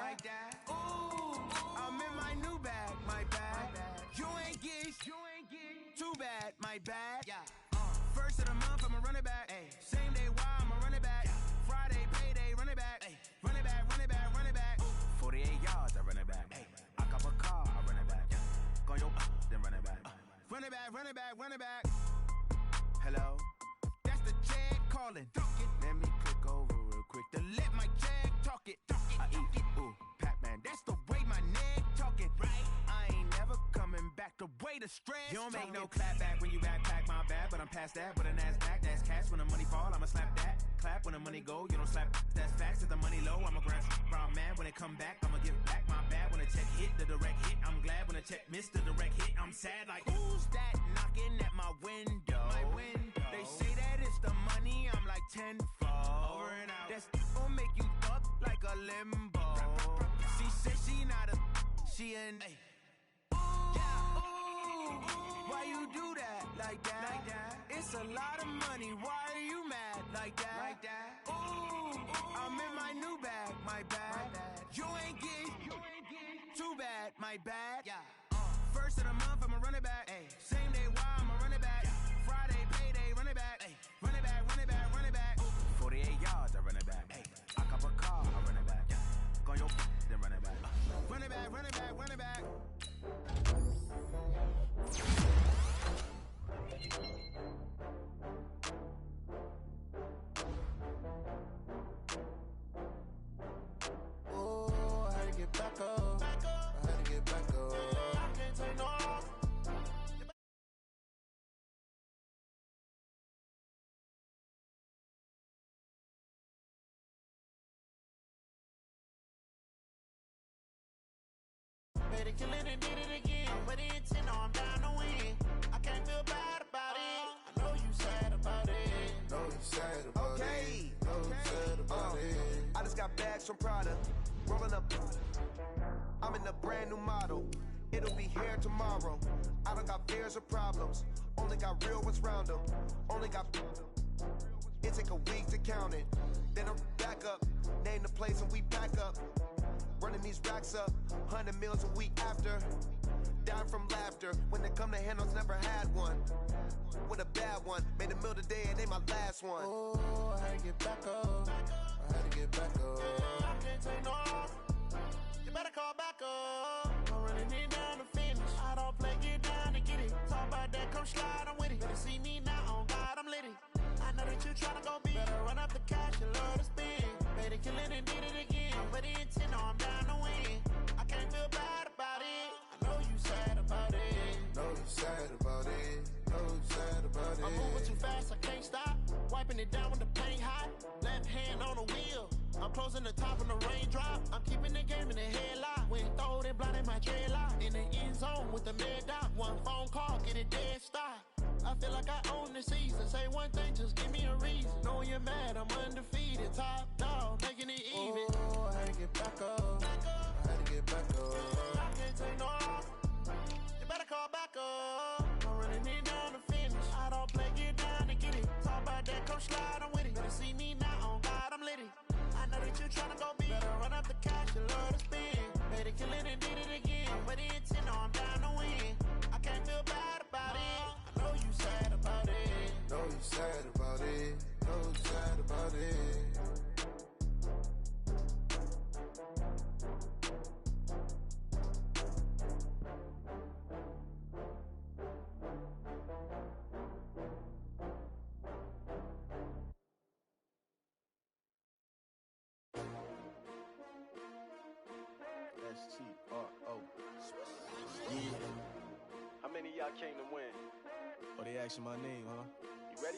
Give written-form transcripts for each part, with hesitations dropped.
like that. Ooh, I'm in my new bag, my bad. You ain't get too bad, my bad. Yeah. First of the month, I'ma run it back. Ay. Same day, why I'ma run it back. Friday, payday, run it back. Ay. Run it back, run it back, run it back. 48 yards, I run it back. Ay. I cop a car, I run it back. Go yo, then run it back. Run it back, run it back, run it back. Hello, that's the jag calling. Let me click over real quick to let my jag talk it. I eat it, ooh, Pac-Man. That's the way my neck talking. Right, I ain't never coming back. The way the stress. You don't make no clap back when you backpack, my bad, but I'm past that. With a NASDAQ, that's cash. When the money fall, I'ma slap that. Clap when the money go, you don't slap. That's facts. If the money low, I'ma grab round man. When it come back, I'ma give back my bad. When the check hit, the direct hit, I'm glad. When the check missed the direct hit, I'm sad. Like who's that knocking at my window? My window. They say that it's the money, I'm like tenfold. Over and out. That's gon' make you up like a limbo. She said she not a, she an. Why you do that like that? Like that? It's a lot of money. Why are you mad like that? Like that? Ooh, I'm in my new bag, my bad. You ain't get too bad, my bad. Yeah. First of the month, I'ma run it back. Ay. Same day, why I'ma run it back. Friday, payday, run it back. Ay. Run it back, run it back, run it back. 48 yards, I run it back. Ay. I cop a car, I run it back. Go yo, then run it back. Run it back, run it back, run it back. Oh, I had to get back up. I had to get back up. I can't take no. Made it, kill it, and did it again. But the intent, no, I'm down to win. I can't feel bad about it. I know you sad about it. Know you sad about it. Know you sad about it. I just got bags from Prada, rolling up. I'm in a brand new model. It'll be here tomorrow. I don't got fears or problems. Only got real ones round them. Only got. It take a week to count it. Then I'm back up. Name the place and we back up. Running these racks up. 100 meals a week after. Down from laughter. When they come to handles, never had one. With a bad one. Made a meal today and they my last one. Oh, I had to get back up. I had to get back up. I can't take no. You better call back up. I'm running it down to finish. I don't play, get down to get it. Talk about that, come slide, I'm with it. Better see me now, on God, I'm litty. I know that you tryna go big. Better run up the cash, you love to spend. Made it, kill it, and did it again. But the intent, no, I'm down to win. I can't feel bad about it. I know you sad about it. Know you sad about it. Know you sad about it. I'm moving too fast, I can't stop. Wiping it down when the paint hot. Left hand on the wheel. I'm closing the top when the raindrop. I'm keeping the game in the headlock. When throwed it, blinding my dreadlock. In the end zone with the mad dot. One phone call, get it dead stop. I feel like I own the season. Say one thing, just give me a reason. Knowing you're mad, I'm undefeated. Top dog, making it even. Oh, I had to get back up. I had to get back up. I can't take no. You better call back up. I'm running it down to finish. I don't play, get down to get it. Talk about that, come slide, I'm with it. Better see me now, on God, I'm litty. I know that you tryna go big. Better run up the cash, you love to spend. Made it, kill it, and did it again. But the intent, no, I'm down to win. I can't feel bad about it. I know you sad about it. Know you sad about it. Know you sad about it. S-T-R-O. Yeah. How many of y'all came to win? Oh, they asking my name, huh? You ready?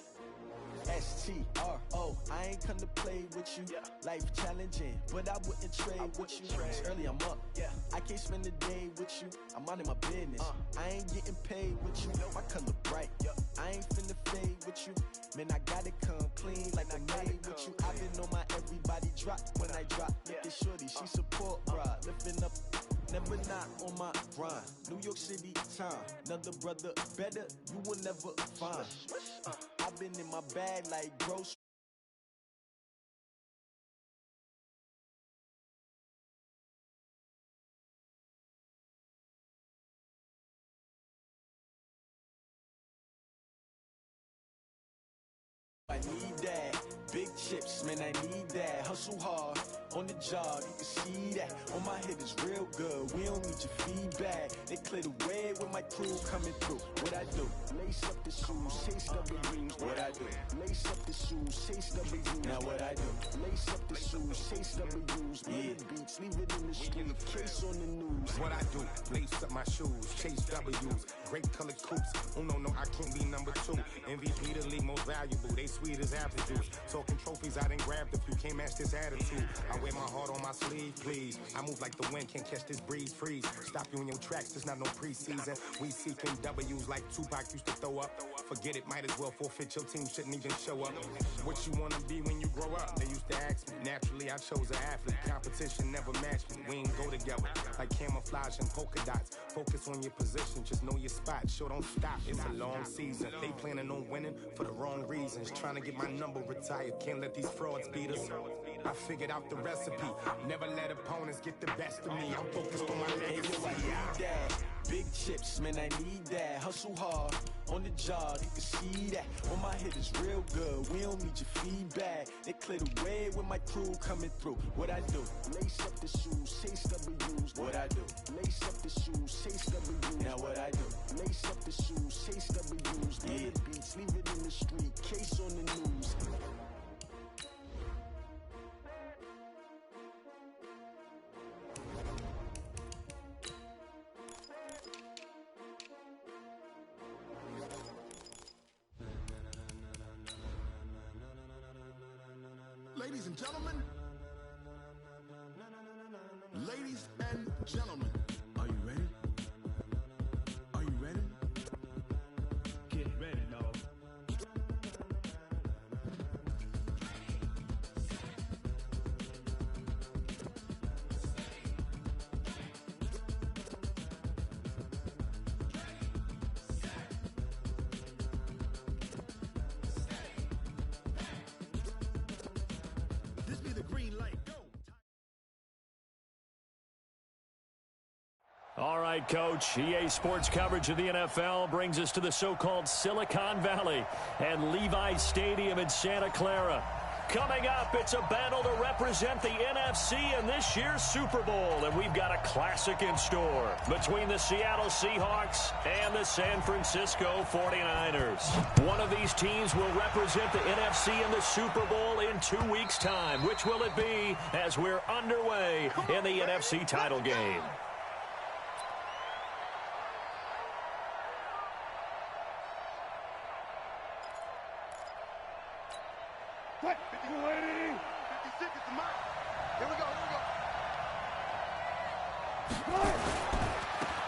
S-T-R-O. I ain't come to play with you. Yeah. Life challenging, but I wouldn't trade with you. It's early, I'm up. Yeah. I can't spend the day with you. I'm minding my business. I ain't getting paid with you. My color bright. I ain't finna fade with you. Man, I gotta come clean like I made with you. I've been on my everybody drop when I drop. Look at shorty, she support bride. Lifting up, never not on my grind. New York City time. Another brother better, you will never find. I've been in my bag like grocery. I need that. Big chips, man, I need that. Hustle hard on the job, you can see that. On my head is real good, we don't need your feedback. They clear the way with my crew coming through. What I do? Lace up the shoes, chase W's. What I do? Lace up the shoes, chase W's. Now what I do? Lace up the shoes, chase W's. Yeah, beats, leave it in the street, case on the news. What I do? Lace up my shoes, chase W's. Great colored coops. Oh no, I can't be number 2. MVP the league most valuable. They sweet as apple juice. Talking trophies, I done grabbed a few. Can't match this attitude. I wear my heart on my sleeve, please. I move like the wind, can't catch this breeze, freeze. Stop you in your tracks, there's not no preseason. We seeking W's like Tupac used to throw up. Forget it, might as well forfeit. Your team shouldn't even show up. What you wanna be when you grow up? They used to ask me. Naturally, I chose an athlete. Competition never matched me. We ain't go together like camouflage and polka dots. Focus on your position, just know your spot. Sure, don't stop, it's a long season. They planning on winning for the wrong reasons. Trying to get my number retired, can't let these frauds beat us. I figured out the recipe. Never let opponents get the best of me. I'm focused on my legacy. I need that. Big chips, man, I need that. Hustle hard on the job, you can see that. On my head is real good, we don't need your feedback. They clear the way with my crew coming through. What I do? Lace up the shoes, chase W's. What I do? Lace up the shoes, chase W's. Now what I do? Lace up the shoes, chase W's. Yeah, beats, leave it in the street, case on the news. Ladies and gentlemen, ladies and gentlemen, are you ready? Are you ready? Get ready, dog. All right, Coach. EA Sports coverage of the NFL brings us to the so-called Silicon Valley and Levi's Stadium in Santa Clara. Coming up, it's a battle to represent the NFC in this year's Super Bowl, and we've got a classic in store between the Seattle Seahawks and the San Francisco 49ers. One of these teams will represent the NFC in the Super Bowl in 2 weeks' time. Which will it be as we're underway in the NFC title game? What? 56 is the mark. Here we go,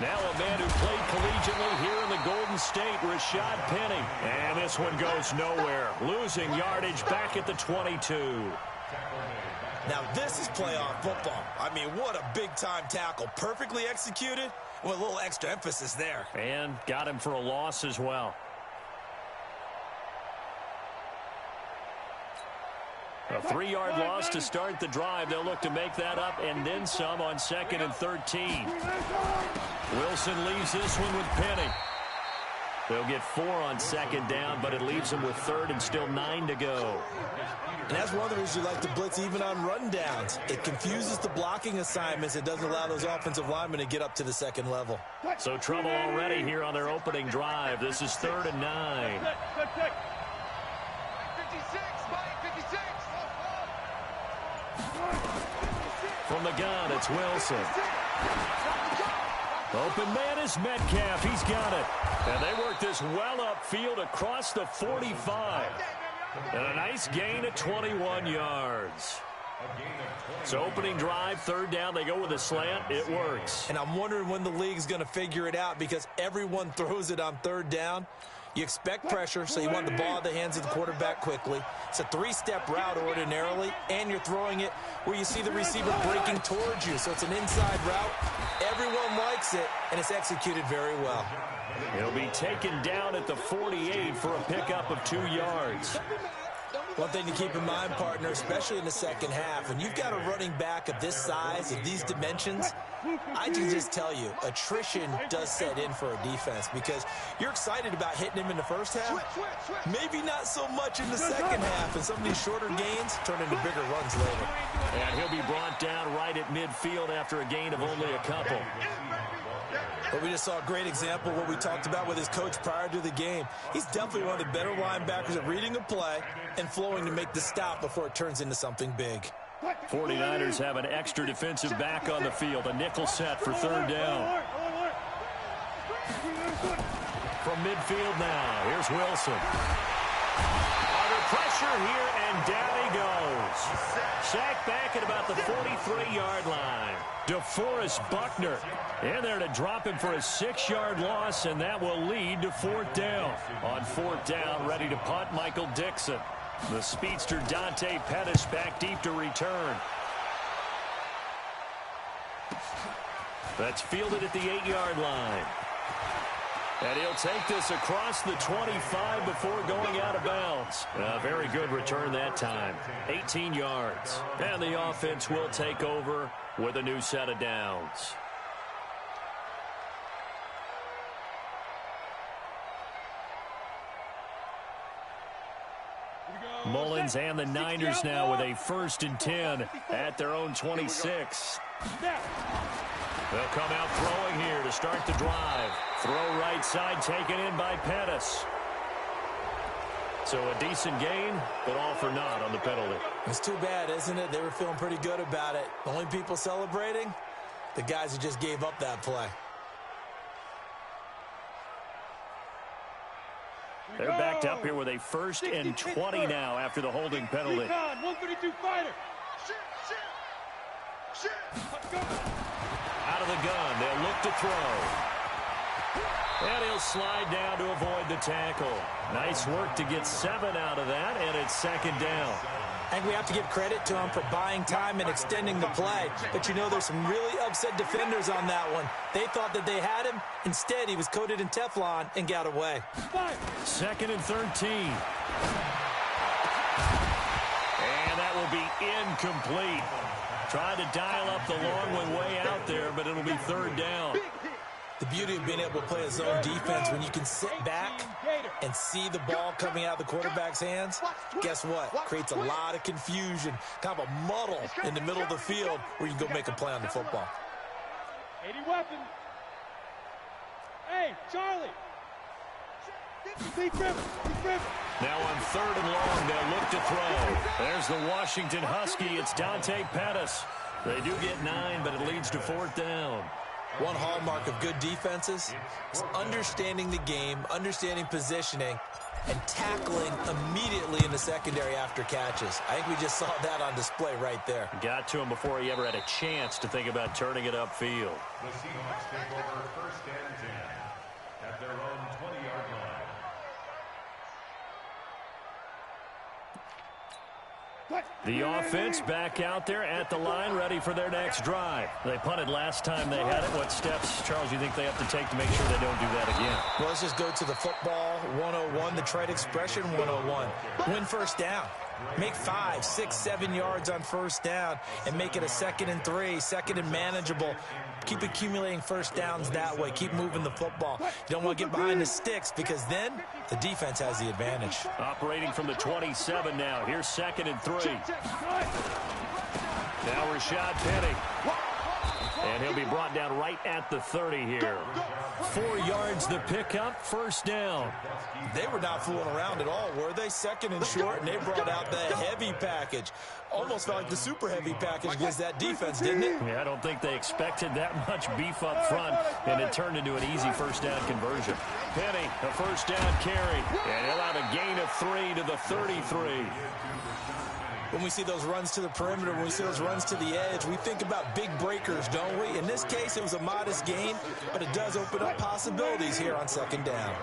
Now a man who played collegiately here in the Golden State, Rashad Penny. And this one goes nowhere. Losing yardage back at the 22. Now this is playoff football. I mean, what a big-time tackle. Perfectly executed with a little extra emphasis there. And got him for a loss as well. A 3-yard loss to start the drive. They'll look to make that up and then some on 2nd and 13. Wilson leaves this one with Penny. They'll get 4 on 2nd down, but it leaves them with 3rd and still 9 to go. And that's one of the reasons you like to blitz even on rundowns. It confuses the blocking assignments. It doesn't allow those offensive linemen to get up to the 2nd level. So trouble already here on their opening drive. This is 3rd and 9. 56, Mike, 56. From the gun, it's Wilson. Open man is Metcalf. He's got it. And they work this well upfield across the 45. And a nice gain of 21 yards. So opening drive, 3rd down, they go with a slant. It works. And I'm wondering when the league's going to figure it out because everyone throws it on 3rd down. You expect pressure, so you want the ball in the hands of the quarterback quickly. It's a 3-step route ordinarily, and you're throwing it where you see the receiver breaking towards you. So it's an inside route. Everyone likes it, and it's executed very well. It'll be taken down at the 48 for a pickup of 2 yards. One thing to keep in mind, partner, especially in the second half, when you've got a running back of this size, of these dimensions, I can just tell you, attrition does set in for a defense because you're excited about hitting him in the first half, maybe not so much in the second half, and some of these shorter gains turn into bigger runs later. And he'll be brought down right at midfield after a gain of only a couple. But we just saw a great example of what we talked about with his coach prior to the game. He's definitely one of the better linebackers at reading a play and flowing to make the stop before it turns into something big. 49ers have an extra defensive back on the field. A nickel set for third down. From midfield now, here's Wilson. Under pressure here, and down he goes. Sacked back at about the 43-yard line. DeForest Buckner in there to drop him for a 6-yard loss, and that will lead to fourth down. On fourth down, ready to punt, Michael Dixon. The speedster Dante Pettis back deep to return. That's fielded at the 8-yard line. And he'll take this across the 25 before going out of bounds. A very good return that time. 18 yards. And the offense will take over with a new set of downs. Mullins and the Niners now with a 1st and 10 at their own 26. They'll come out throwing here to start the drive. Throw right side taken in by Pettis. So a decent gain, but all for naught on the penalty. It's too bad, isn't it? They were feeling pretty good about it. The only people celebrating, the guys who just gave up that play. They're backed up here with a 1st and 20 now after the holding penalty. 132 fighter. Out of the gun, they'll look to throw. And he'll slide down to avoid the tackle. Nice work to get 7 out of that, and it's 2nd down. I think we have to give credit to him for buying time and extending the play. But you know, there's some really upset defenders on that one. They thought that they had him. Instead, he was coated in Teflon and got away. 2nd and 13. And that will be incomplete. Tried to dial up the long one way out there, but it'll be 3rd down. The beauty of being able to play a zone defense, when you can sit back and see the ball coming out of the quarterback's hands, guess what? Creates a lot of confusion, kind of a muddle in the middle of the field where you can go make a play on the football. 80 weapons. Hey, Charlie. Now on 3rd and long, they'll look to throw. There's the Washington Husky. It's Dante Pettis. They do get 9, but it leads to 4th down. One hallmark of good defenses is understanding the game, understanding positioning, and tackling immediately in the secondary after catches. I think we just saw that on display right there. Got to him before he ever had a chance to think about turning it upfield. The Seahawks take over 1st and 10 at their own 20-yard line. The offense back out there at the line, ready for their next drive. They punted last time they had it. What steps, Charles, you think they have to take to make sure they don't do that again? Well, let's just go to the football 101, the trade expression 101. Win 1st down. Make 5, 6, 7 yards on 1st down and make it a 2nd and 3, 2nd and manageable. Keep accumulating 1st downs that way. Keep moving the football. You don't want to get behind the sticks because then the defense has the advantage. Operating from the 27 now. Here's 2nd and 3. Now Rashad Penny. And he'll be brought down right at the 30 here. 4 yards the pickup, 1st down. They were not fooling around at all, were they? 2nd and short, and they brought out the heavy package. Almost felt like the super heavy package against that defense, didn't it? Yeah, I don't think they expected that much beef up front, and it turned into an easy 1st down conversion. Penny, a 1st down carry, and he'll have a gain of 3 to the 33. When we see those runs to the perimeter, when we see those runs to the edge, we think about big breakers, don't we? In this case, it was a modest gain, but it does open up possibilities here on 2nd down.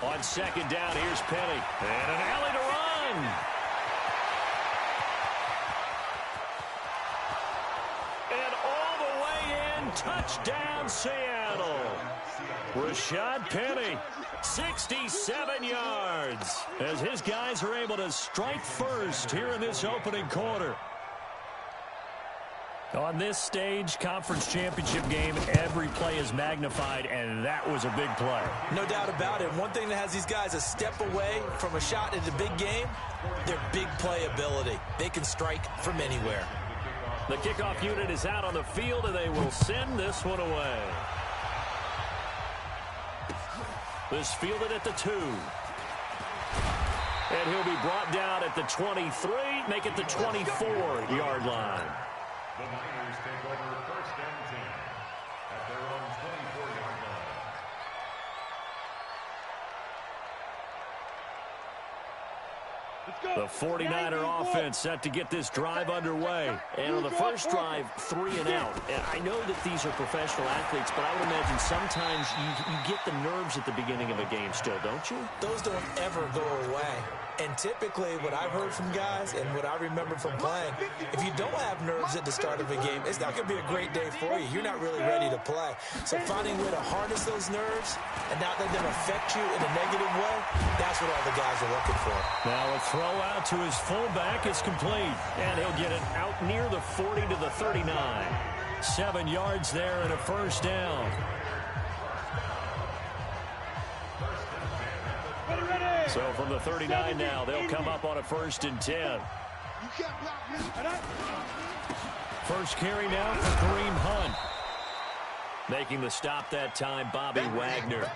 On 2nd down, here's Penny. And an alley to run. And all the way in, touchdown Seattle. Rashad Penny 67 yards as his guys are able to strike first here in this opening quarter. On this stage, conference championship game, every play is magnified, and that was a big play. No doubt about it. One thing that has these guys a step away from a shot in the big game, their big play ability. They can strike from anywhere. The kickoff unit is out on the field, and they will send this one away. This fielded at the 2. And he'll be brought down at the 23, make it the 24-yard line. The Niners take over first and 10 at their own 24-yard line. The 49er offense set to get this drive underway. And on the first drive, 3 and out. And I know that these are professional athletes, but I would imagine sometimes you get the nerves at the beginning of a game still, don't you? Those don't ever go away. And typically what I've heard from guys and what I remember from playing, if you don't have nerves at the start of a game, it's not going to be a great day for you. You're not really ready to play. So finding a way to harness those nerves and not let them affect you in a negative way, that's what all the guys are looking for. Now a throw out to his fullback is complete. And he'll get it out near the 40 to the 39. 7 yards there and a first down. So from the 39 now, they'll come up on a 1st and 10. First carry now for Kareem Hunt. Making the stop that time, Bobby Wagner.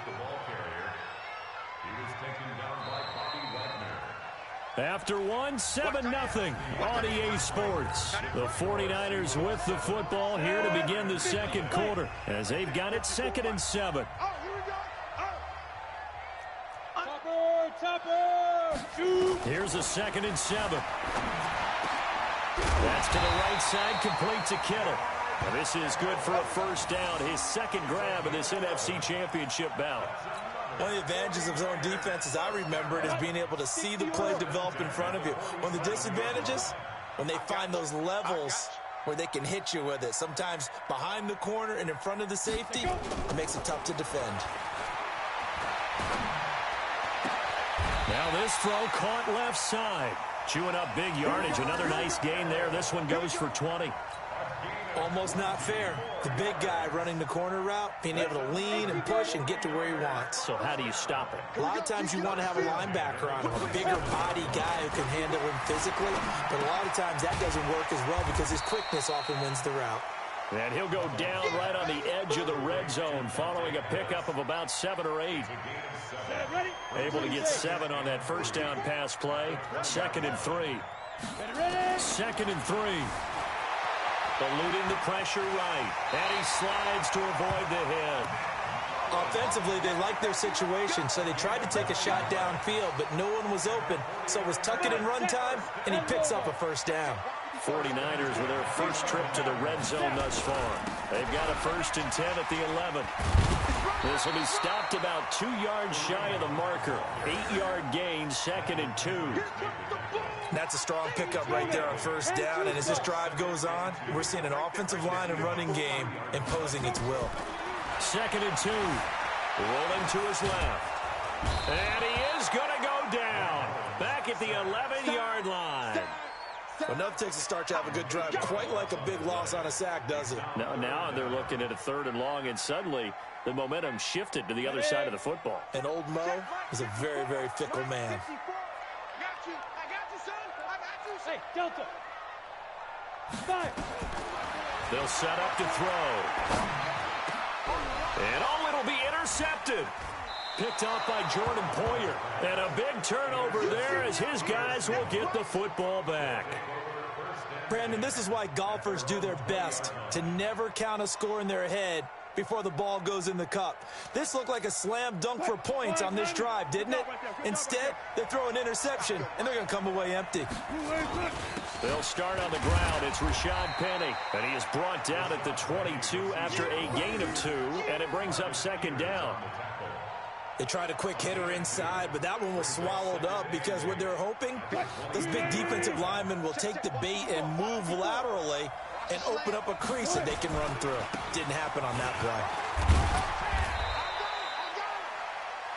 After one, 7-0 on EA Sports. The 49ers with the football here to begin the second quarter as they've got it 2nd and 7. Here's a 2nd and 7. That's to the right side, complete to Kittle. And this is good for a first down, his second grab of this NFC Championship bout. One of the advantages of zone defense, as I remember it, is being able to see the play develop in front of you. One of the disadvantages, when they find those levels where they can hit you with it. Sometimes behind the corner and in front of the safety, it makes it tough to defend. Now this throw caught left side. Chewing up big yardage. Another nice gain there. This one goes for 20. Almost not fair. The big guy running the corner route, being able to lean and push and get to where he wants. So how do you stop it? A lot of times you want to have a linebacker on him, a bigger body guy who can handle him physically. But a lot of times that doesn't work as well because his quickness often wins the route. And he'll go down right on the edge of the red zone following a pickup of about 7 or 8. Able to get 7 on that first down pass play. 2nd and 3. 2nd and 3. Eluding the pressure right. And he slides to avoid the hit. Offensively, they liked their situation, so they tried to take a shot downfield, but no one was open. So it was tuck it in run time, and he picks up a first down. 49ers with their first trip to the red zone thus far. They've got a 1st and 10 at the 11. This will be stopped about 2 yards shy of the marker. 8-yard gain, 2nd and 2. That's a strong pickup right there on first down. And as this drive goes on, we're seeing an offensive line and running game imposing its will. 2nd and 2. Rolling to his left. And he is going to go down. Back at the 11-yard line. Enough takes to start to have a good drive. Quite like a big loss on a sack, does it? Now they're looking at a 3rd and long, and suddenly the momentum shifted to the other side of the football. And old Mo is a very, very fickle man. Hey, Delta. 5. They'll set up to throw. And it'll be intercepted. Picked off by Jordan Poyer. And a big turnover there as his guys will get the football back. Brandon, this is why golfers do their best to never count a score in their head before the ball goes in the cup. This looked like a slam dunk for points on this drive, didn't it? Instead, they throw an interception, and they're going to come away empty. They'll start on the ground. It's Rashad Penny, and he is brought down at the 22 after a gain of 2, and it brings up 2nd down. They tried a quick hitter inside, but that one was swallowed up because what they're hoping, those big defensive linemen will take the bait and move laterally and open up a crease that they can run through. Didn't happen on that play.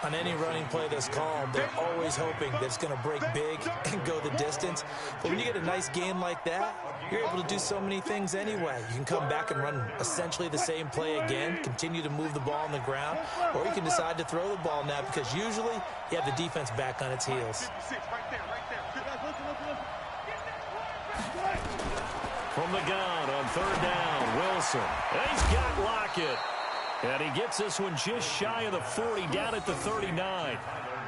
On any running play that's called, they're always hoping that it's going to break big and go the distance. But when you get a nice gain like that, you're able to do so many things anyway. You can come back and run essentially the same play again, continue to move the ball on the ground, or you can decide to throw the ball now because usually you have the defense back on its heels. From the gun on third down, Wilson. And he's got Lockett. And he gets this one just shy of the 40, down at the 39.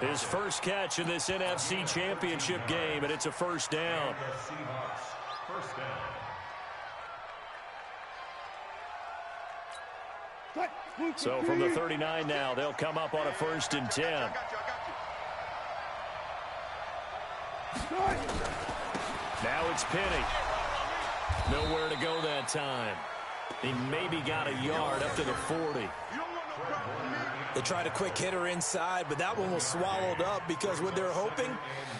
His first catch in this NFC Championship game, and it's a first down. So from the 39 now, they'll come up on a 1st and 10. Now it's Penny. Nowhere to go that time. He maybe got a yard up to the 40. They tried a quick hitter inside, but that one was swallowed up because what they're hoping,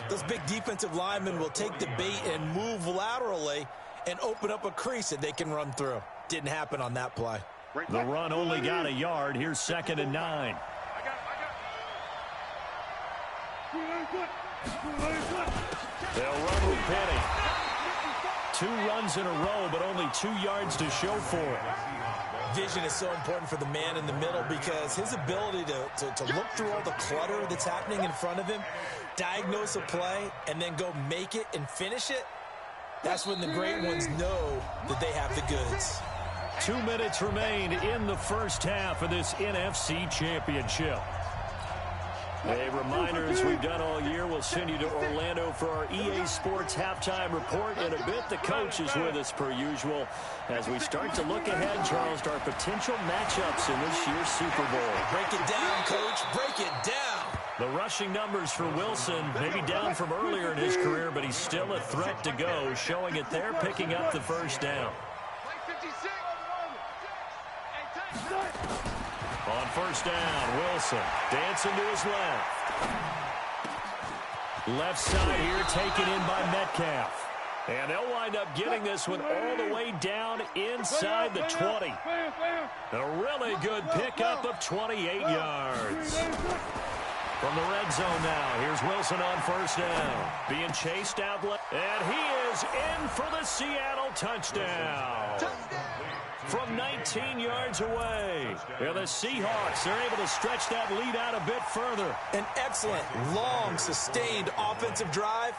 those big defensive linemen will take the bait and move laterally and open up a crease that they can run through. Didn't happen on that play. The run only got a yard. Here's 2nd and 9. They'll run with Penny. 2 runs in a row, but only 2 yards to show for it. Vision is so important for the man in the middle because his ability to look through all the clutter that's happening in front of him, diagnose a play, and then go make it and finish it, that's when the great ones know that they have the goods. 2 minutes remain in the first half of this NFC Championship. A reminder, as we've done all year, we'll send you to Orlando for our EA Sports halftime report. In a bit, the coach is with us per usual as we start to look ahead, Charles, to our potential matchups in this year's Super Bowl. Break it down, Coach. Break it down. The rushing numbers for Wilson, maybe down from earlier in his career, but he's still a threat to go, showing it there, picking up the first down. On first down, Wilson dancing to his left. Left side here taken in by Metcalf. And they'll wind up getting this one all the way down inside the 20. A really good pickup of 28 yards. From the red zone now, here's Wilson on first down. Being chased out left. And he is in for the Seattle touchdown. From 19 yards away. Yeah, the Seahawks are able to stretch that lead out a bit further. An excellent, long, sustained offensive drive.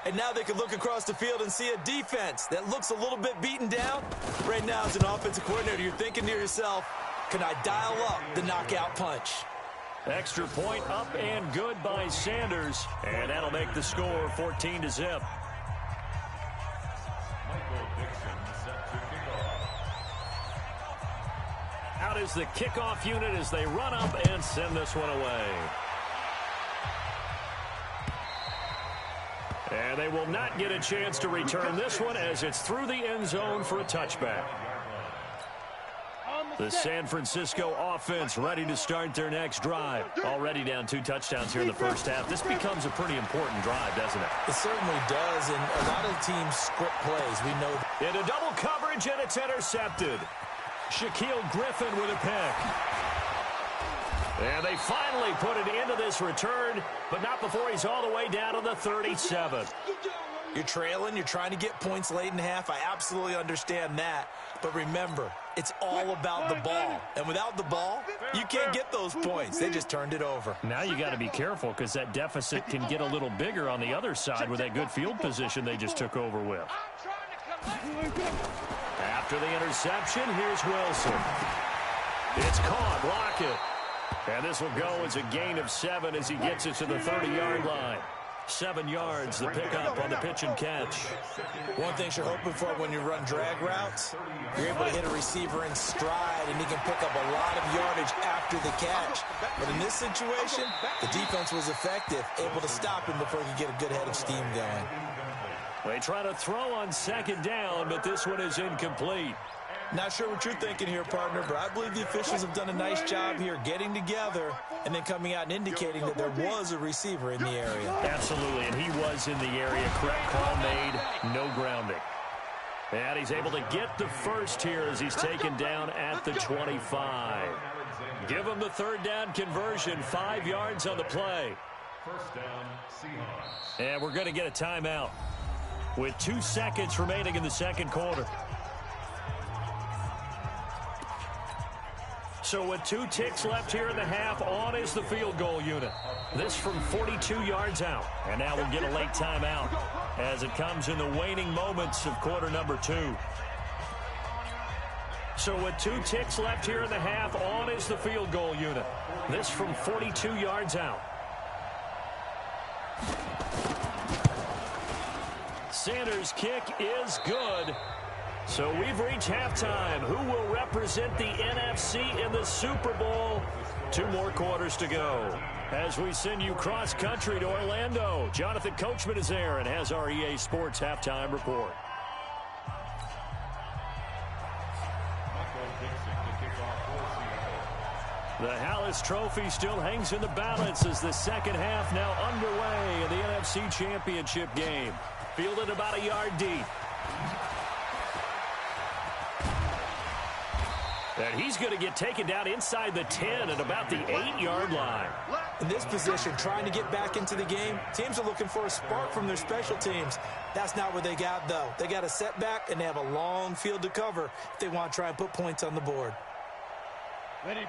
And now they can look across the field and see a defense that looks a little bit beaten down. Right now, as an offensive coordinator, you're thinking to yourself, can I dial up the knockout punch? Extra point up and good by Sanders. And that'll make the score 14-0. Out is the kickoff unit as they run up and send this one away. And they will not get a chance to return this one as it's through the end zone for a touchback. The San Francisco offense ready to start their next drive. Already down 2 touchdowns here in the first half. This becomes a pretty important drive, doesn't it? It certainly does, and a lot of teams script plays. We know that. Into double coverage, and it's intercepted. Shaquille Griffin with a pick. And they finally put it into this return, but not before he's all the way down to the 37. You're trailing. You're trying to get points late in the half. I absolutely understand that. But remember, it's all about the ball. And without the ball, you can't get those points. They just turned it over. Now you got to be careful because that deficit can get a little bigger on the other side with that good field position they just took over with. After the interception, here's Wilson. It's caught. Lockett. And this will go as a gain of 7 as he gets it to the 30-yard line. 7 yards, the pickup on the pitch and catch. One thing you're hoping for when you run drag routes, you're able to hit a receiver in stride, and he can pick up a lot of yardage after the catch. But in this situation, the defense was effective, able to stop him before he could get a good head of steam going. They try to throw on second down, but this one is incomplete. Not sure what you're thinking here, partner, but I believe the officials have done a nice job here getting together and then coming out and indicating that there was a receiver in the area. Absolutely, and he was in the area. Correct call made, no grounding. And he's able to get the first here as he's taken down at the 25. Give them the third down conversion, 5 yards on the play. First down, Seahawks. And we're going to get a timeout with 2 seconds remaining in the second quarter. So with 2 ticks left here in the half, on is the field goal unit. This from 42 yards out. And now we'll get a late timeout as it comes in the waning moments of quarter number 2. So with 2 ticks left here in the half, on is the field goal unit. This from 42 yards out. Sanders' kick is good. So we've reached halftime. Who will represent the NFC in the Super Bowl? 2 more quarters to go. As we send you cross-country to Orlando, Jonathan Coachman is there and has our EA Sports halftime report. The Hallis Trophy still hangs in the balance as the second half now underway in the NFC Championship game. Fielded about a yard deep. And he's going to get taken down inside the 10 at about the 8-yard line. In this position, trying to get back into the game, teams are looking for a spark from their special teams. That's not what they got, though. They got a setback, and they have a long field to cover if they want to try and put points on the board.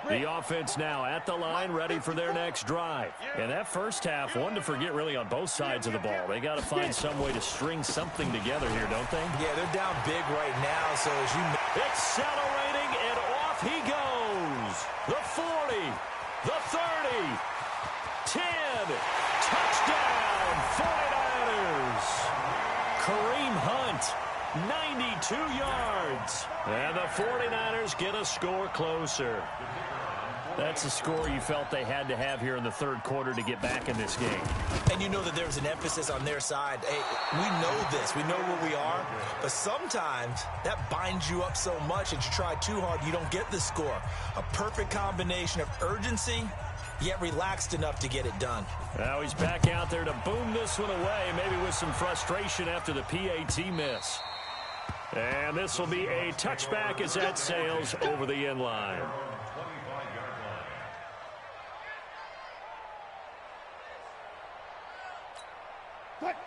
The offense now at the line, ready for their next drive. And that first half, one to forget really on both sides of the ball. They got to find some way to string something together here, don't they? Yeah, they're down big right now, so as you... Accelerating, and off he goes. The 40, the 30, 10, touchdown, 49ers. Kareem Hunt, 92 yards. And the 49ers get a score closer. That's a score you felt they had to have here in the third quarter to get back in this game. And you know that there's an emphasis on their side. Hey, we know this. We know where we are. But sometimes that binds you up so much that you try too hard, you don't get the score. A perfect combination of urgency, yet relaxed enough to get it done. Now he's back out there to boom this one away, maybe with some frustration after the PAT miss. And this will be a touchback as that sails over the end line.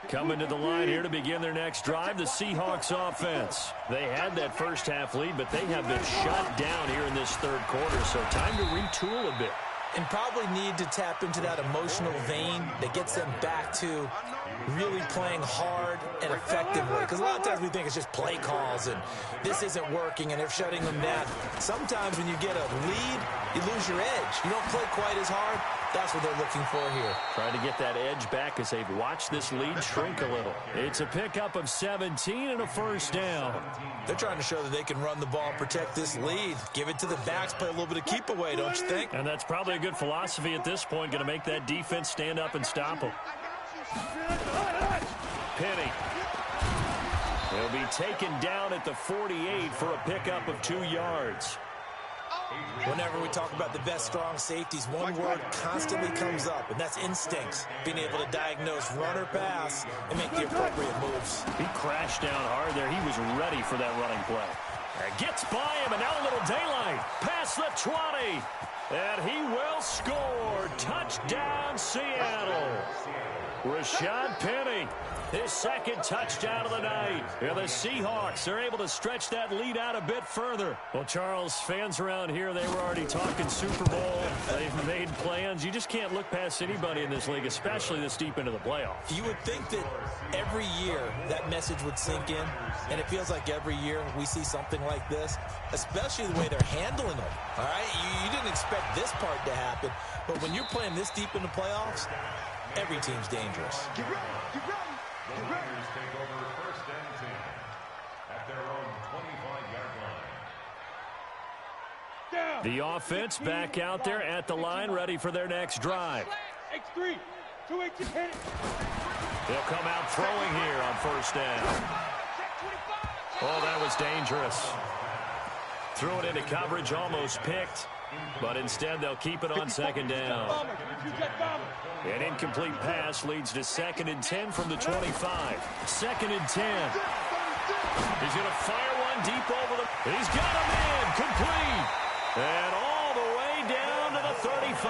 Coming to the line here to begin their next drive, the Seahawks offense. They had that first half lead, but they have been shut down here in this third quarter, so time to retool a bit. And probably need to tap into that emotional vein that gets them back to really playing hard and effectively. Because a lot of times we think it's just play calls and this isn't working and they're shutting them down. Sometimes when you get a lead, you lose your edge. You don't play quite as hard. That's what they're looking for here. Trying to get that edge back as they've watched this lead shrink a little. It's a pickup of 17 and a first down. They're trying to show that they can run the ball and protect this lead. Give it to the backs, play a little bit of keep away, don't you think? And that's probably a good philosophy at this point. Going to make that defense stand up and stop them. Penny. He'll be taken down at the 48 for a pickup of 2 yards. Whenever we talk about the best strong safeties, one word constantly comes up, and that's instincts. Being able to diagnose run or pass and make the appropriate moves. He crashed down hard there. He was ready for that running play. And gets by him, and now a little daylight. Past the 20. And he will score. Touchdown, Seattle. Rashad Penny, his second touchdown of the night. And the Seahawks are able to stretch that lead out a bit further. Well, Charles, fans around here, they were already talking Super Bowl. They've made plans. You just can't look past anybody in this league, especially this deep into the playoffs. You would think that every year that message would sink in, and it feels like every year we see something like this, especially the way they're handling them. All right, you didn't expect this part to happen, but when you're playing this deep in the playoffs, every team's dangerous. The Raiders take over first and 10 at their own 25-yard line. The offense back out there at the line, ready for their next drive. X3, 218, hit it. They'll come out throwing here on first down. Oh, that was dangerous. Threw it into coverage, almost picked. But instead, they'll keep it on second down. An incomplete pass leads to 2nd and 10 from the 25. 2nd and 10. He's going to fire one deep over the... He's got him in. Complete. And all the way down 35.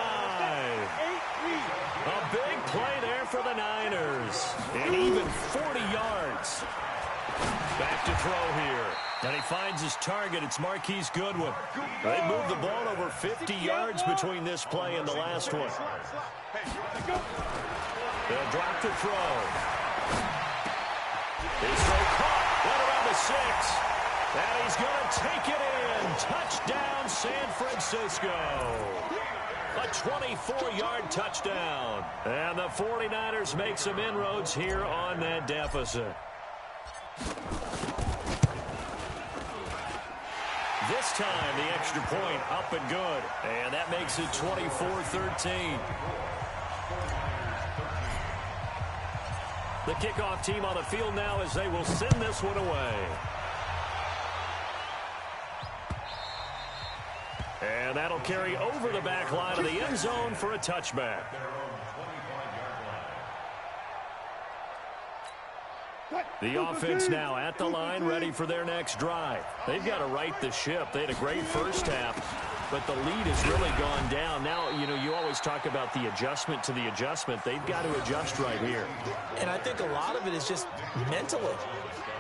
A big play there for the Niners. And even 40 yards. Back to throw here. And he finds his target. It's Marquise Goodwin. They moved the ball over 50 yards between this play and the last one. They'll drop the throw. His throw caught. Right around the 6. And he's going to take it in. Touchdown, San Francisco. A 24-yard touchdown. And the 49ers make some inroads here on that deficit. This time, the extra point up and good. And that makes it 24-13. The kickoff team on the field now as they will send this one away. And that'll carry over the back line of the end zone for a touchback. The offense now at the line, ready for their next drive. They've got to right the ship. They had a great first half, but the lead has really gone down. Now, you know, you always talk about the adjustment to the adjustment. They've got to adjust right here. And I think a lot of it is just mentally.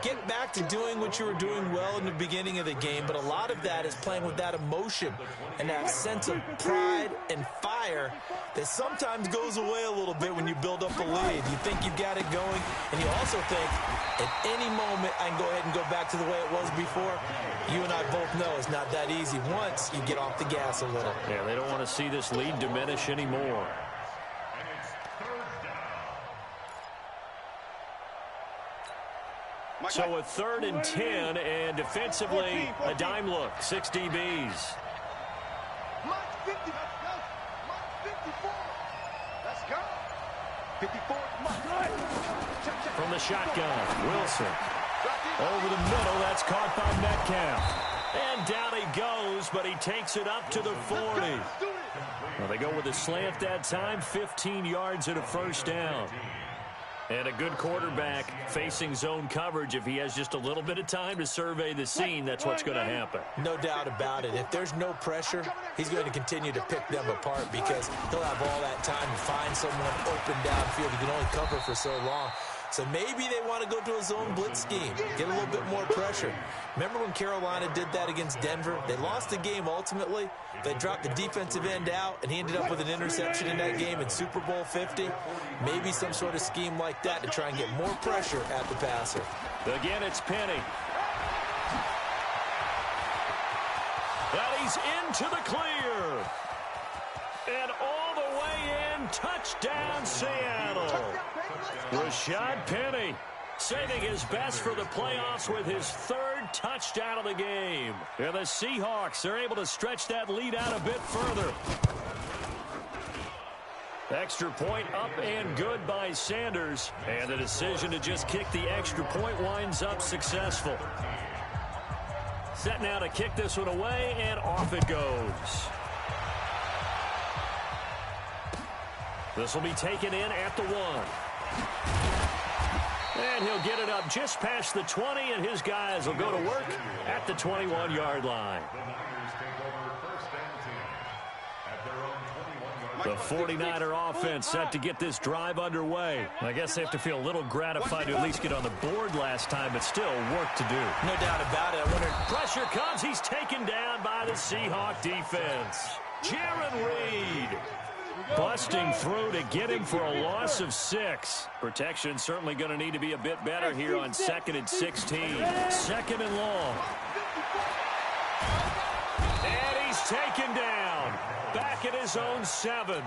Get back to doing what you were doing well in the beginning of the game, but a lot of that is playing with that emotion and that sense of pride and fire that sometimes goes away a little bit when you build up a lead. You think you've got it going, and you also think at any moment I can go ahead and go back to the way it was before. You and I both know it's not that easy once you get off the gas a little. Yeah, they don't want to see this lead diminish anymore. So a 3rd and 10, and defensively, a dime look, 6 DBs. From the shotgun, Wilson. Over the middle, that's caught by Metcalf. And down he goes, but he takes it up to the 40. Well, they go with a slant that time, 15 yards and a first down. And a good quarterback facing zone coverage. If he has just a little bit of time to survey the scene, that's what's going to happen. No doubt about it. If there's no pressure, he's going to continue to pick them apart because he'll have all that time to find someone open downfield. He can only cover for so long. So maybe they want to go to a zone blitz scheme, get a little bit more pressure. Remember when Carolina did that against Denver? They lost the game ultimately. They dropped the defensive end out, and he ended up with an interception in that game in Super Bowl 50. Maybe some sort of scheme like that to try and get more pressure at the passer. Again, it's Penny. And he's into the clear. And all the way in, touchdown Seattle. Rashad Penny saving his best for the playoffs with his 3rd touchdown of the game. And the Seahawks are able to stretch that lead out a bit further. Extra point up and good by Sanders. And the decision to just kick the extra point winds up successful. Set now to kick this one away, and off it goes. This will be taken in at the 1. And he'll get it up just past the 20, and his guys will go to work at the 21-yard line. The 49er offense set to get this drive underway. I guess they have to feel a little gratified to at least get on the board last time, but still work to do. No doubt about it. I wonder. Pressure comes. He's taken down by the Seahawk defense. Jaron Reed busting through to get him for a loss of 6. Protection certainly going to need to be a bit better here on 2nd and 16. 2nd and long. And he's taken down. Back at his own 7.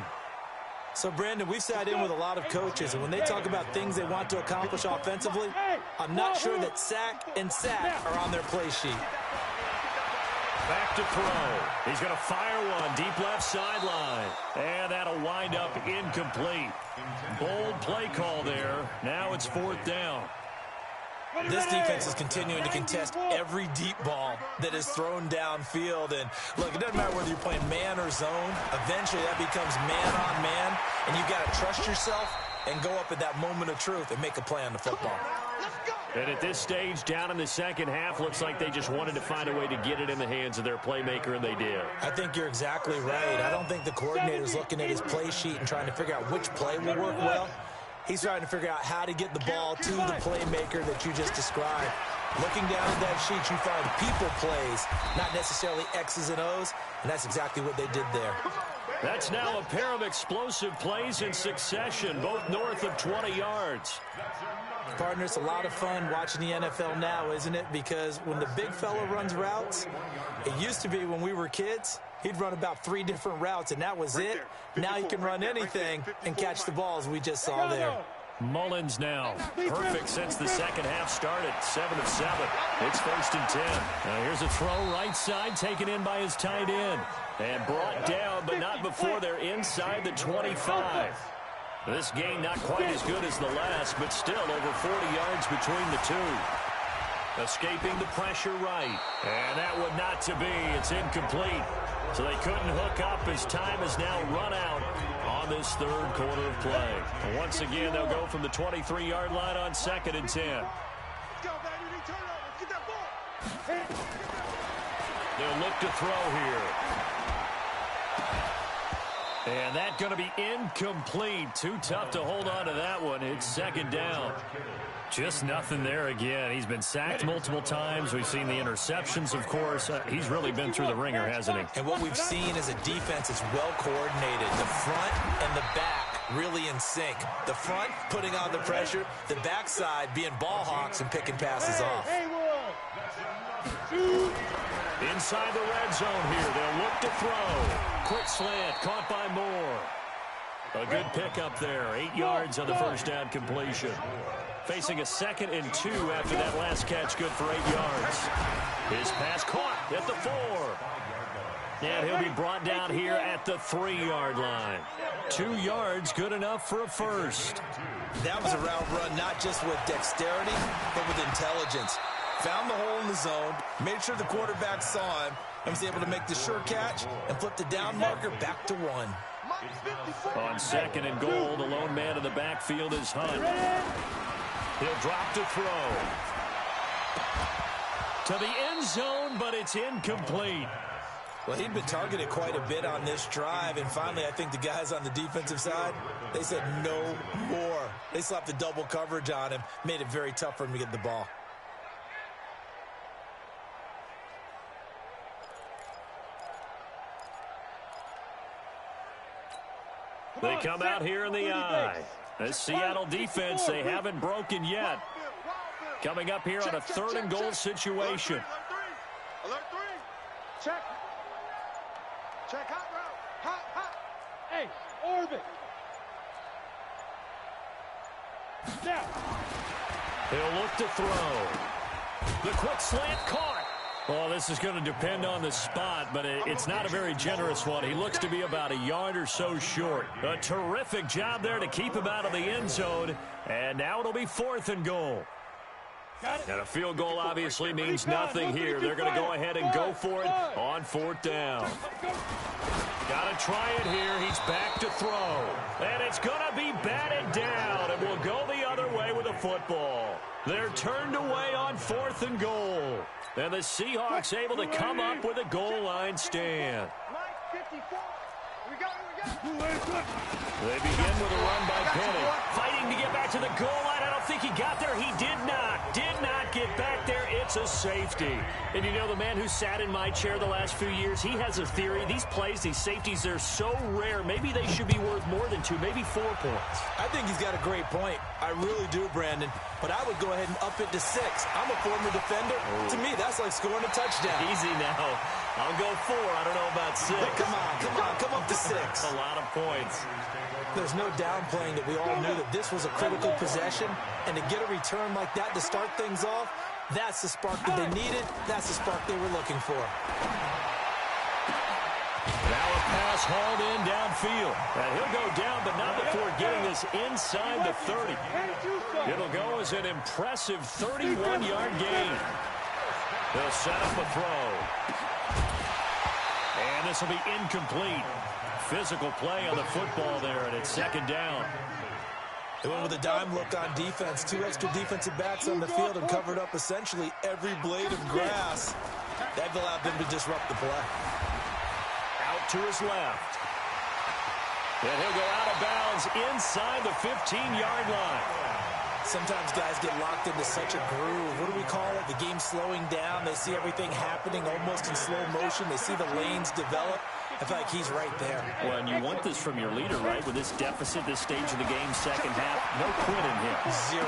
So, Brandon, we've sat in with a lot of coaches, and when they talk about things they want to accomplish offensively, I'm not sure that sack and sack are on their play sheet. Back to throw. He's going to fire one deep left sideline. And that'll wind up incomplete. Bold play call there. Now it's 4th down. This defense is continuing to contest every deep ball that is thrown downfield. And, look, it doesn't matter whether you're playing man or zone. Eventually that becomes man on man. And you've got to trust yourself and go up at that moment of truth and make a play on the football. And at this stage, down in the second half, looks like they just wanted to find a way to get it in the hands of their playmaker, and they did. I think you're exactly right. I don't think the coordinator's looking at his play sheet and trying to figure out which play will work well. He's trying to figure out how to get the ball to the playmaker that you just described. Looking down at that sheet, you find people plays, not necessarily X's and O's, and that's exactly what they did there. That's now a pair of explosive plays in succession, both north of 20 yards. Partner, it's a lot of fun watching the NFL now, isn't it? Because when the big fella runs routes, it used to be when we were kids, he'd run about 3 different routes, and that was it. Now you can run anything and catch the balls we just saw there. Mullins now. Perfect since the second half started. 7 of 7. It's 1st and 10. Now here's a throw right side taken in by his tight end. And brought down, but not before they're inside the 25. This game not quite as good as the last, but still over 40 yards between the two. Escaping the pressure right. And that one not to be. It's incomplete. So they couldn't hook up as time has now run out on this third quarter of play. And once again, they'll go from the 23-yard line on 2nd and 10. They'll look to throw here. And that's going to be incomplete. Too tough to hold on to that one. It's 2nd down. Just nothing there again. He's been sacked multiple times. We've seen the interceptions, of course. He's really been through the ringer, hasn't he? And what we've seen is a defense is well coordinated. The front and the back really in sync. The front putting on the pressure. The backside being ball hawks and picking passes off. Inside the red zone here. They'll look to throw. Quick slant, caught by Moore. A good pickup there. 8 yards on the first down completion. Facing a 2nd and 2 after that last catch, good for 8 yards. His pass caught at the 4. And he'll be brought down here at the 3-yard line. 2 yards, good enough for a first. That was a route run, not just with dexterity, but with intelligence. Found the hole in the zone, made sure the quarterback saw him, and was able to make the sure catch and flip the down marker back to 1. On 2nd and goal, the lone man in the backfield is Hunt. He'll drop to throw. To the end zone, but it's incomplete. Well, he'd been targeted quite a bit on this drive, and finally I think the guys on the defensive side, they said no more. They slapped the double coverage on him, made it very tough for him to get the ball. They come out here in the eye. This Seattle defense, they haven't broken yet. Coming up here on a 3rd and goal situation. Alert 3. Check. Check hot route. Hot. Hey, orbit. Now. He'll look to throw. The quick slant caught. Well, this is going to depend on the spot, but it's not a very generous one. He looks to be about a yard or so short. A terrific job there to keep him out of the end zone. And now it'll be 4th and goal. And a field goal obviously means nothing here. They're going to go ahead and go for it on 4th down. Got to try it here. He's back to throw. And it's going to be batted down. And we'll go the other way with a football. They're turned away on 4th and goal. And the Seahawks able to come up with a goal line stand. They begin with a run by Penny. Fighting to get back to the goal line. I don't think he got there. He did not get back there. It's a safety. And you know, the man who sat in my chair the last few years, he has a theory. These plays, these safeties, they're so rare. Maybe they should be worth more than 2, maybe 4 points. I think he's got a great point. I really do, Brandon. But I would go ahead and up it to 6. I'm a former defender. Oh. To me, that's like scoring a touchdown. Easy now. I'll go 4. I don't know about 6. Come up to 6. That's a lot of points. There's no downplaying that we all knew that this was a critical possession, and to get a return like that to start things off, that's the spark that they needed. That's the spark they were looking for. Now a pass hauled in downfield. And he'll go down, but not before getting this inside the 30. It'll go as an impressive 31-yard gain. They'll set up a throw. And this will be incomplete. Physical play on the football there, and it's 2nd down. They went with a dime look on defense. 2 extra defensive backs on the field and covered up essentially every blade of grass. That allowed them to disrupt the play. Out to his left. And he'll go out of bounds inside the 15-yard line. Sometimes guys get locked into such a groove. What do we call it? The game slowing down. They see everything happening almost in slow motion. They see the lanes develop. I feel like he's right there. Well, and you want this from your leader, right? With this deficit, this stage of the game, second half, no quit in him. 0.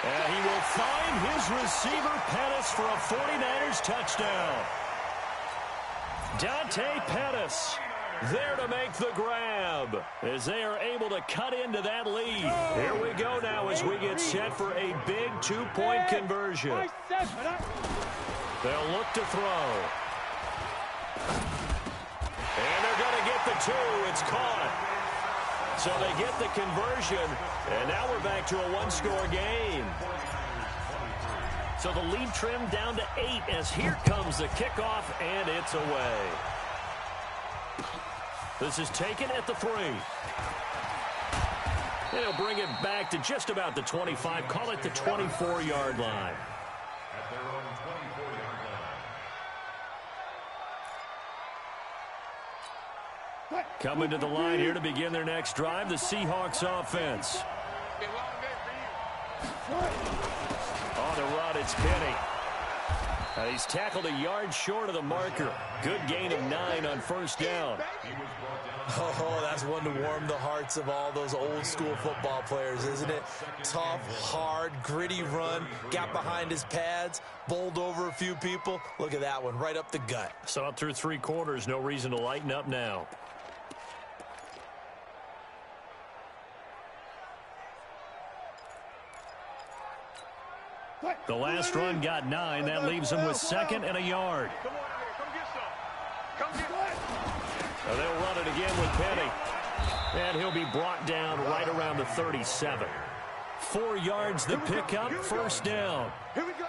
And he will find his receiver, Pettis, for a 49ers touchdown. Dante Pettis there to make the grab as they are able to cut into that lead. Here we go now as we get set for a big 2-point conversion. They'll look to throw. And they're going to get the 2. It's caught. So they get the conversion, and now we're back to a 1-score game. So the lead trimmed down to 8 as here comes the kickoff, and it's away. This is taken at the 3. They'll bring it back to just about the 25. Call it the 24-yard line. At their own 24-yard line. Coming to the line here to begin their next drive, the Seahawks offense. On the run, it's Penny. He's tackled a yard short of the marker. Good gain of 9 on first down. Oh, that's one to warm the hearts of all those old-school football players, isn't it? Tough, hard, gritty run. Got behind his pads, bowled over a few people. Look at that one, right up the gut. Saw it through 3 quarters. No reason to lighten up now. The last run got 9. That leaves him with 2nd and a yard. They'll run it again with Penny. And he'll be brought down right around the 37. 4 yards the pickup, first down.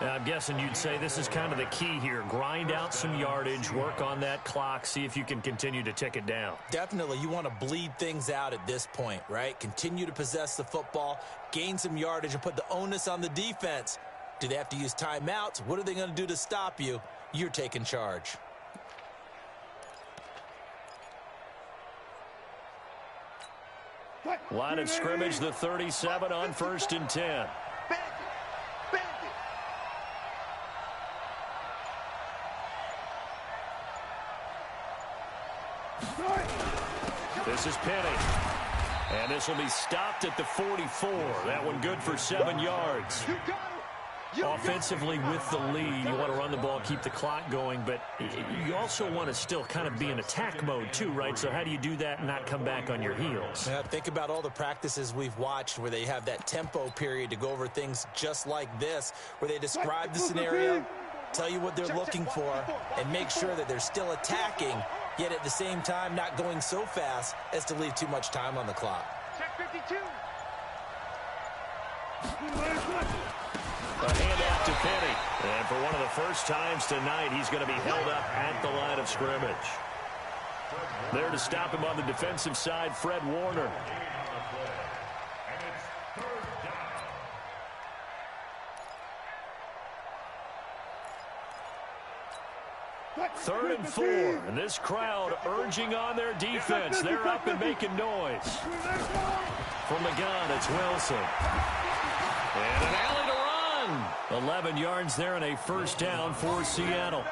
Now, I'm guessing you'd say this is kind of the key here. Grind out some yardage, work on that clock, see if you can continue to tick it down. Definitely. You want to bleed things out at this point, right? Continue to possess the football, gain some yardage, and put the onus on the defense. Do they have to use timeouts? What are they going to do to stop you? You're taking charge. Line of scrimmage, the 37 on 1st and 10. This is Penny. And this will be stopped at the 44. That one good for 7 yards. Offensively with the lead, you want to run the ball, keep the clock going, but you also want to still kind of be in attack mode too, right? So how do you do that and not come back on your heels? Yeah, think about all the practices we've watched where they have that tempo period to go over things just like this, where they describe the scenario, tell you what they're looking for, and make sure that they're still attacking, yet at the same time not going so fast as to leave too much time on the clock. Check 52. A handoff to Penny. And for one of the first times tonight, he's going to be held up at the line of scrimmage. There to stop him on the defensive side, Fred Warner. Third and 4, and this crowd urging on their defense. They're up and making noise. From the gun, it's Wilson. And an alley to run. 11 yards there and a first down for Seattle.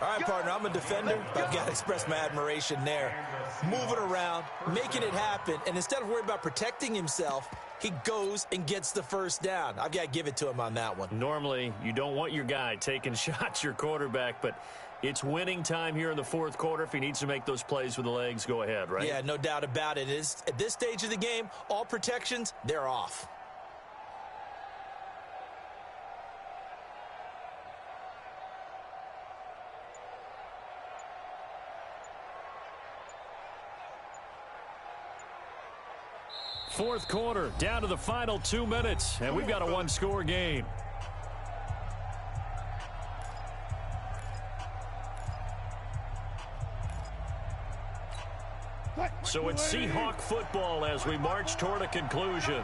All right, partner, I'm a defender, but I've got to express my admiration there. Moving around, making it happen, and instead of worrying about protecting himself, he goes and gets the first down. I've got to give it to him on that one. Normally, you don't want your guy taking shots, your quarterback, but it's winning time here in the 4th quarter. If he needs to make those plays with the legs, go ahead, right? Yeah, no doubt about it. At this stage of the game, all protections, they're off. Fourth quarter, down to the final 2 minutes, and we've got a 1-score game. So it's Seahawk football as we march toward a conclusion.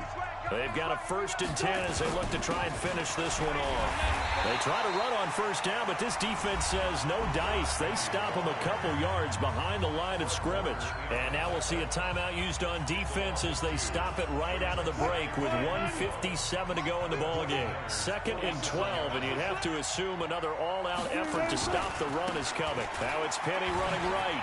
They've got a 1st and 10 as they look to try and finish this one off. They try to run on 1st down, but this defense says no dice. They stop them a couple yards behind the line of scrimmage. And now we'll see a timeout used on defense as they stop it right out of the break with 1:57 to go in the ballgame. 2nd and 12, and you'd have to assume another all-out effort to stop the run is coming. Now it's Penny running right.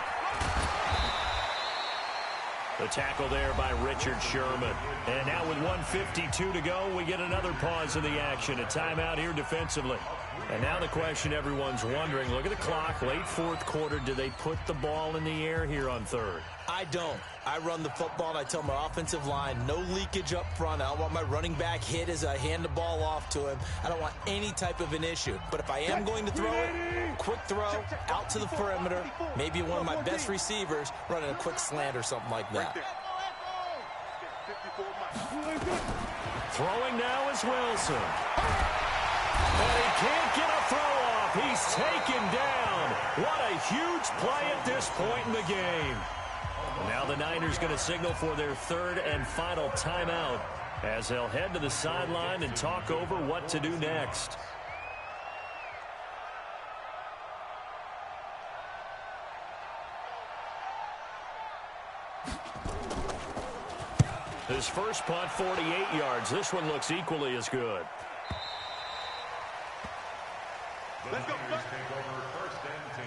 The tackle there by Richard Sherman. And now with 1:52 to go, we get another pause in the action. A timeout here defensively. And now the question everyone's wondering, look at the clock, late 4th quarter. Do they put the ball in the air here on 3rd? I don't. I run the football, and I tell my offensive line, no leakage up front. I don't want my running back hit as I hand the ball off to him. I don't want any type of an issue. But if I am going to throw it, quick throw, out to the perimeter, maybe one of my best receivers running a quick slant or something like that. Throwing now is Wilson. And he can't get a throw off. He's taken down. What a huge play at this point in the game. Now the Niners going to signal for their 3rd and final timeout as they'll head to the sideline and talk over what to do next. His first punt, 48 yards. This one looks equally as good. Let's go. Take over 1st and 10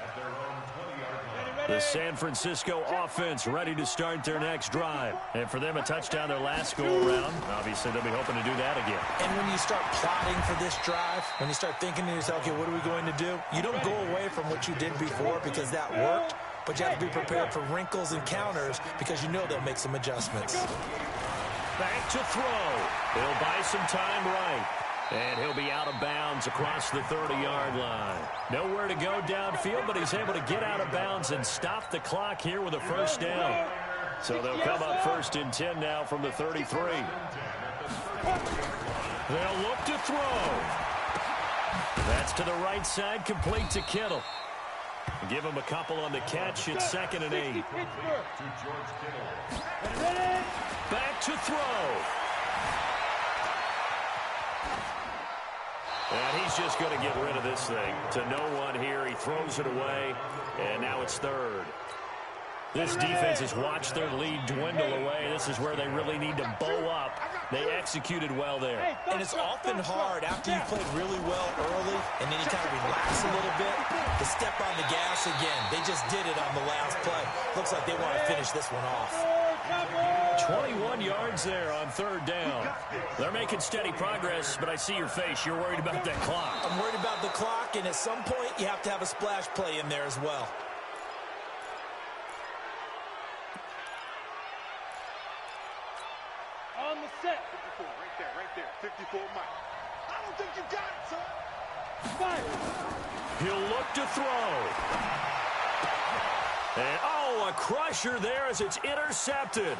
at their own 20-yard line. The San Francisco offense ready to start their next drive. And for them, a touchdown their last go-around. Obviously, they'll be hoping to do that again. And when you start plotting for this drive, when you start thinking to yourself, okay, what are we going to do? You don't go away from what you did before because that worked. But you have to be prepared for wrinkles and counters because you know they'll make some adjustments. Back to throw. He'll buy some time right. And he'll be out of bounds across the 30-yard line. Nowhere to go downfield, but he's able to get out of bounds and stop the clock here with a 1st down. So they'll come up 1st and 10 now from the 33. They'll look to throw. That's to the right side, complete to Kittle. Give him a couple on the catch. It's 2nd and 8. Back to throw. And he's just going to get rid of this thing. To no one here. He throws it away. And now it's 3rd. This defense has watched their lead dwindle away. This is where they really need to bow up. They executed well there. And it's often hard after you've played really well early and then you kind of relax a little bit to step on the gas again. They just did it on the last play. Looks like they want to finish this one off. 21 yards there on 3rd down. They're making steady progress, but I see your face. You're worried about that clock. I'm worried about the clock, and at some point you have to have a splash play in there as well. On the set. 54, right there. 54, Mike. I don't think you got it, son. Fire. He'll look to throw. And, oh, a crusher there as it's intercepted.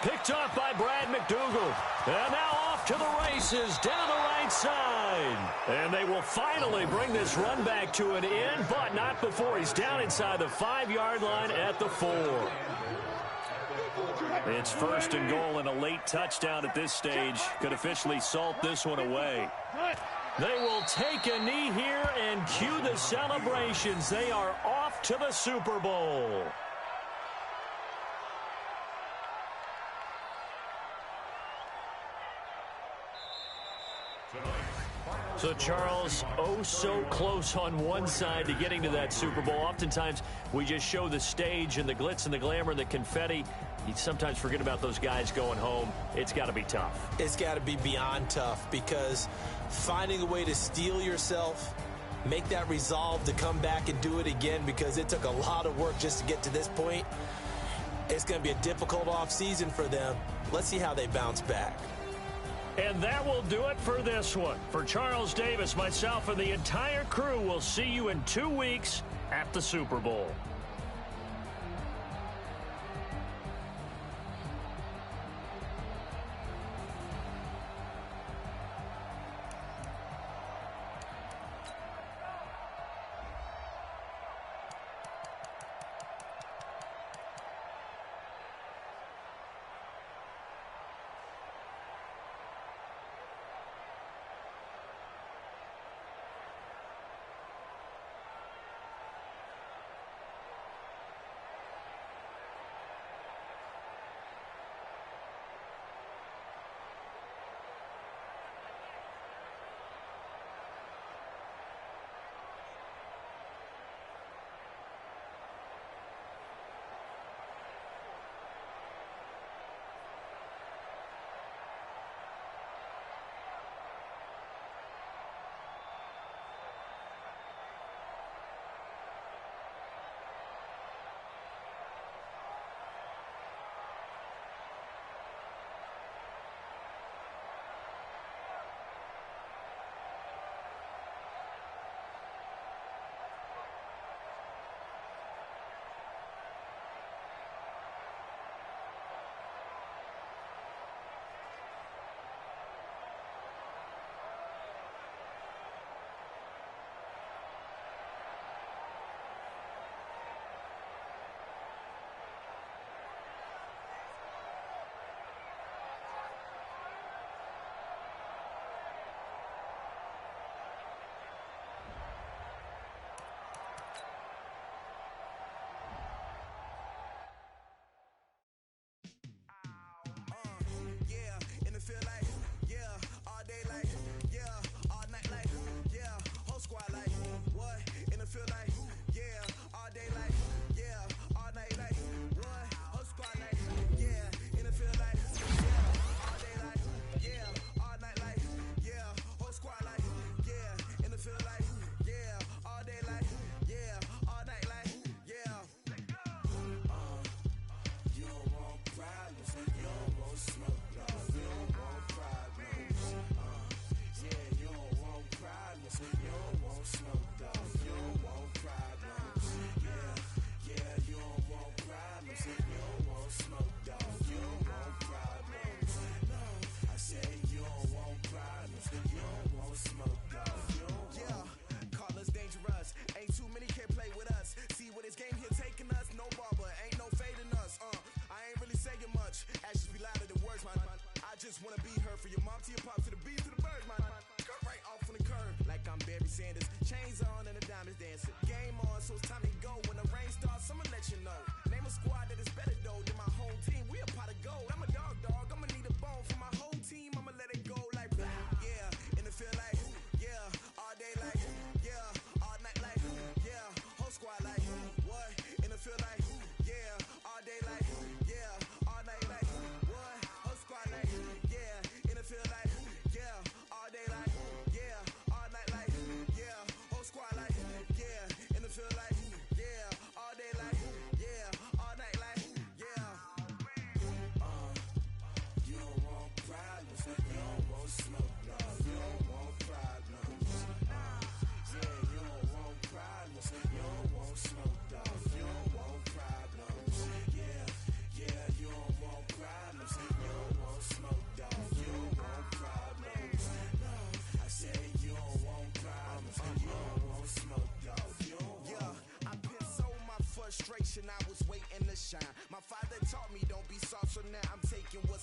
Picked off by Brad McDougal. And now off to the races down the right side. And they will finally bring this run back to an end, but not before he's down inside the 5-yard line at the 4. It's 1st and goal, and a late touchdown at this stage could officially salt this one away. They will take a knee here and cue the celebrations. They are off to the Super Bowl. So, Charles, oh so close on one side to getting to that Super Bowl. Oftentimes, we just show the stage and the glitz and the glamour and the confetti. You sometimes forget about those guys going home. It's got to be tough. It's got to be beyond tough because finding a way to steel yourself, make that resolve to come back and do it again because it took a lot of work just to get to this point. It's going to be a difficult offseason for them. Let's see how they bounce back. And that will do it for this one. For Charles Davis, myself, and the entire crew, we'll see you in 2 weeks at the Super Bowl.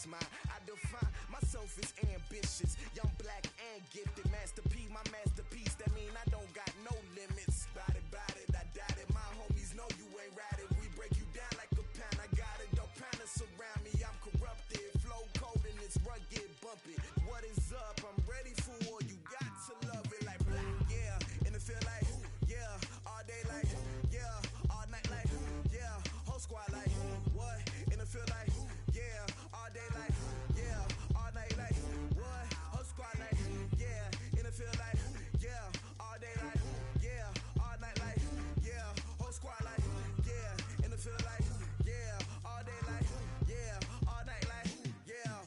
mine. I define myself as ambitious, young, black, and gifted. Master P, my masterpiece. That mean I don't got no limits. Bout it, I doubt it. My homies know you ain't ratted. We break you down like a pound. I got it, don't pound us around me. I'm corrupted, flow cold and it's rugged, bumpy. What is up? I'm ready for war. You got to love it like black, yeah. And it feel like, yeah. All day like, yeah. All night like, yeah. Whole squad like, what? And it feel like, yeah. All day like, yeah. All night like, what? Whole squad like, yeah. And it feel like, yeah. All day like, yeah. All night like, yeah. Whole squad like, yeah. And it feel like, yeah. All day like, yeah. All night like, yeah.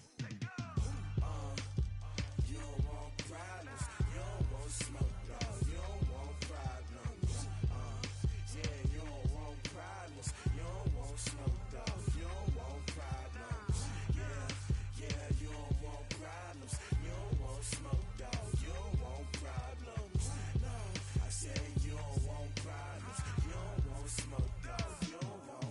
You don't want problems. You don't want smoke, dog. You don't want problems. Yeah, you don't want problems. You don't want smoke, dog. You don't want problems. Yeah, you don't want problems. You don't want smoke, dog. You don't want problems. No, I said you don't want problems. You don't want smoke, dog. You don't want.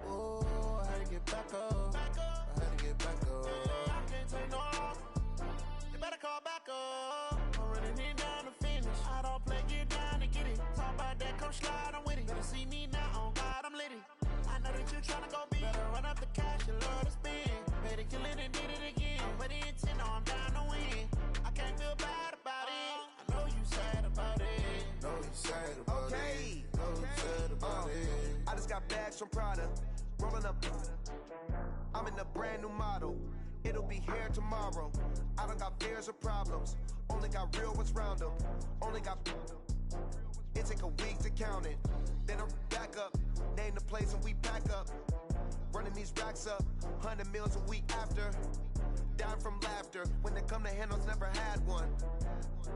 Oh, I had to get back up. I had to get back up. I can't take no loss. You better call back up. I'm running it down to finish. I don't play, get down to get it. Talk about that, come slide, I'm with it. Better see me now, on God, I'm lit it. I know that you tryna go big. Better run up the cash, you love to spend. Better kill it and did it again. But the intent, no, I'm down to win. I can't feel bad about it. I know you sad about it. Know you sad about it. Know you sad about it. I just got bags from Prada. Rolling up. I'm in a brand new model. It'll be here tomorrow. I don't got fears or problems. Only got real ones round them. Only got. It take a week to count it. Then I'm back up. Name the place and we pack up. Running these racks up. 100 meals a week after. Down from laughter. When they come to handles, never had one.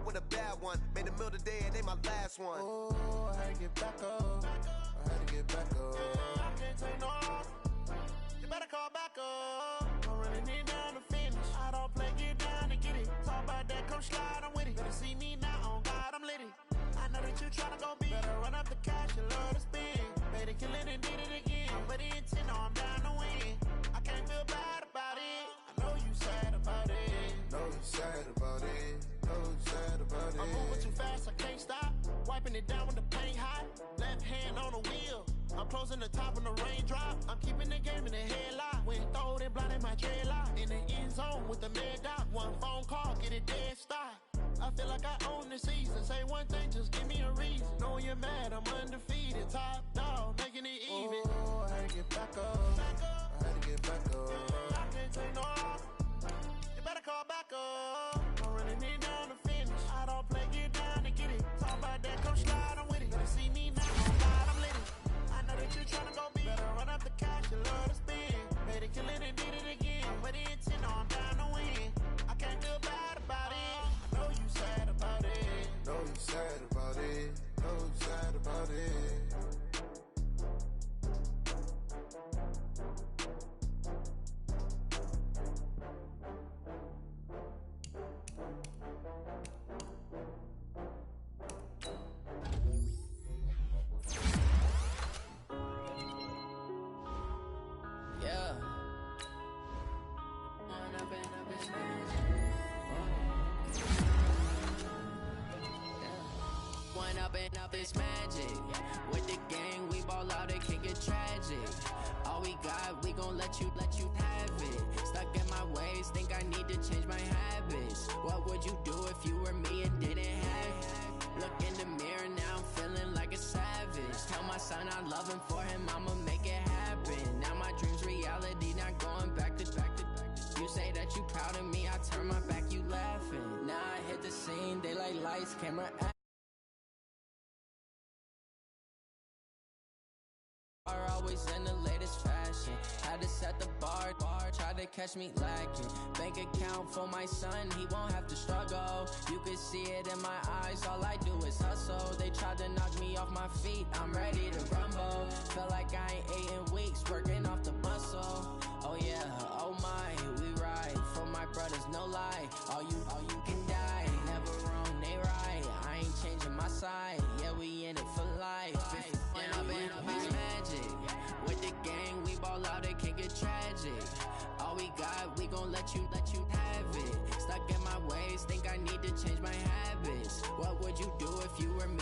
With a bad one. Made a meal today and they my last one. Oh, I had to get back up. I had to get back up. I can't take no loss. You better call back up. I'm running it down to finish. I don't play, get down to get it. Talk about that, come slide, I'm with it. Better see me now, on God, I'm lit it. I know that you tryna go big. Better run up the cash, you love to spend. Better kill it and did it again. But the intent, no, I'm down to win. I can't feel bad about it. I know you sad about it. Know you sad about it. Know you sad about it. I'm moving too fast, I can't stop. Wiping it down with the paint hot. Left hand on the wheel. I'm closing the top on the raindrop. I'm keeping the game in the headlock. When throwed and blinded my dreadlock. In the end zone with the mad dot. One phone call, get it dead stop. I feel like I own the season. Say one thing, just give me a reason. Knowing you're mad, I'm undefeated. Top dog, making it even. Oh, I had to get back up. I had to get back up. I can't take no loss. You better call back up. I'm running it down to finish. I don't play, get down to get it. Talk about that, come slide, I'm with it. Better see me now, on God, I'm lit it. I know that you tryna go big. Better run up the cash, you love to spend. Better kill it and did it again. But the intent, no, I'm down to win. I can't feel bad about it. I know you sad about it. Know you sad about it. Know you sad about it. Yeah. One up and up is magic. With the gang, we ball out, it can get tragic. All we got, we gon' let you have it. Stuck in my ways, think I need to change my habits. What would you do if you were me and didn't have it? Look in the mirror, now I'm feeling like a savage. Tell my son I love him, for him I'ma make it happen. Now my dream's reality, not going back to. You say that you proud of me, I turn my back, you laughing. Now I hit the scene, they like lights, camera, always in the latest fashion. Had to set the bar, try to catch me lacking. Bank account for my son, he won't have to struggle. You can see it in my eyes, all I do is hustle. They tried to knock me off my feet, I'm ready to rumble. Feel like I ain't ate in weeks, working off the muscle. Oh yeah, oh my, we ride for my brothers, no lie. All you can die, never wrong, they right. I ain't changing my side, yeah, we in it for life. It's magic. With the gang, we ball out, it can get tragic. All we got, we gon' let you have it. Stuck in my ways, think I need to change my habits. What would you do if you were me?